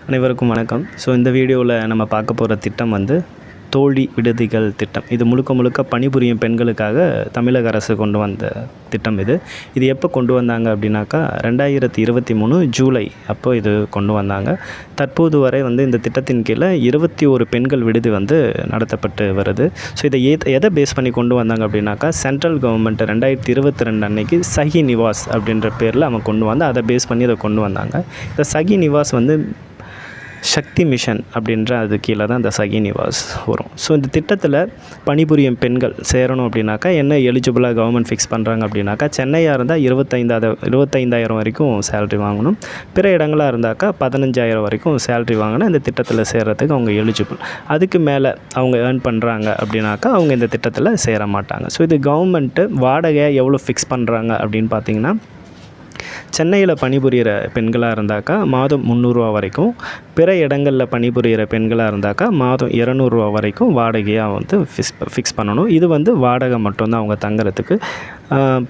அனைவருக்கும் வணக்கம். இந்த வீடியோவில் நம்ம பார்க்க போகிற திட்டம் தோழி விடுதிகள் திட்டம். இது முழுக்க பணிபுரியும் பெண்களுக்காக தமிழக அரசு கொண்டு வந்த திட்டம். இது எப்போ கொண்டு வந்தாங்க அப்படின்னாக்கா 2023 ஜூலை அப்போ இது கொண்டு வந்தாங்க. தற்போது வரை இந்த திட்டத்தின் கீழே 21 பெண்கள் விடுதி நடத்தப்பட்டு வருது. இதை எதை பேஸ் பண்ணி கொண்டு வந்தாங்க அப்படின்னாக்கா, சென்ட்ரல் கவர்மெண்ட் 2022 அன்னைக்கு சஹி நிவாஸ் அப்படின்ற பேரில் அவங்க கொண்டு வந்து அதை பேஸ் பண்ணி இதை கொண்டு வந்தாங்க. இந்த சஹி நிவாஸ் சக்தி மிஷன் அப்படின்ற அது கீழே தான் இந்த சஹி நிவாஸ் வரும். இந்த திட்டத்தில் பணிபுரியும் பெண்கள் சேரணும் அப்படின்னாக்கா என்ன எலிஜிபிளாக கவர்மெண்ட் ஃபிக்ஸ் பண்ணுறாங்க அப்படின்னாக்கா, சென்னையாக இருந்தால் 25,000 வரைக்கும் சேலரி வாங்கணும். பிற இடங்களாக இருந்தாக்கா 15,000 வரைக்கும் சேலரி வாங்கினா இந்த திட்டத்தில் சேர்கிறதுக்கு அவங்க எலிஜிபிள். அதுக்கு மேலே அவங்க ஏர்ன் பண்ணுறாங்க அப்படின்னாக்கா அவங்க இந்த திட்டத்தில் சேர மாட்டாங்க. இது கவர்மெண்ட்டு வாடகை எவ்வளோ ஃபிக்ஸ் பண்ணுறாங்க அப்படின்னு பார்த்தீங்கன்னா, சென்னையில் பணிபுரிகிற பெண்களாக இருந்தாக்கா மாதம் 300 வரைக்கும், பிற இடங்களில் பணிபுரிகிற பெண்களாக இருந்தாக்கா மாதம் 200 வரைக்கும் வாடகையாக ஃபிக்ஸ் பண்ணணும். இது வாடகை மட்டும்தான் அவங்க தங்குறதுக்கு.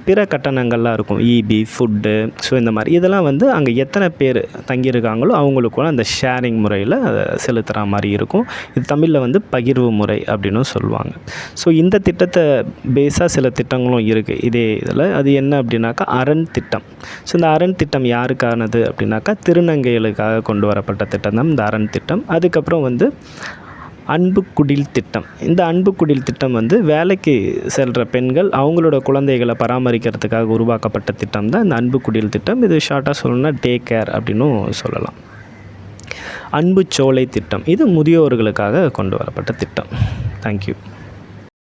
பிற கட்டணங்கள்லாம் இருக்கும், இபி, ஃபுட்டு, இந்த மாதிரி இதெல்லாம் அங்கே எத்தனை பேர் தங்கியிருக்காங்களோ அவங்களுக்குள்ள அந்த ஷேரிங் முறையில் செலுத்துகிற மாதிரி இருக்கும். இது தமிழில் பகிர்வு முறை அப்படின்னு சொல்லுவாங்க. இந்த திட்டத்தை பேஸாக சில திட்டங்களும் இருக்குது இதே இதில். அது என்ன அப்படின்னாக்கா அரண் திட்டம். இந்த அரண் திட்டம் யாருக்கானது அப்படின்னாக்கா, திருநங்கைகளுக்காக கொண்டு வரப்பட்ட திட்டம் தான் இந்த அரண் திட்டம். அதுக்கப்புறம் அன்பு குடில் திட்டம். இந்த அன்பு குடில் திட்டம் வேலைக்கு செல்கிற பெண்கள் அவங்களோட குழந்தைகளை பராமரிக்கிறதுக்காக உருவாக்கப்பட்ட திட்டம் தான் இந்த அன்பு குடில் திட்டம். இது ஷார்ட்டாக சொல்லணும்னா டே கேர் அப்படின்னும் சொல்லலாம். அன்பு சோலை திட்டம் இது முதியோர்களுக்காக கொண்டு வரப்பட்ட திட்டம். தேங்க்யூ.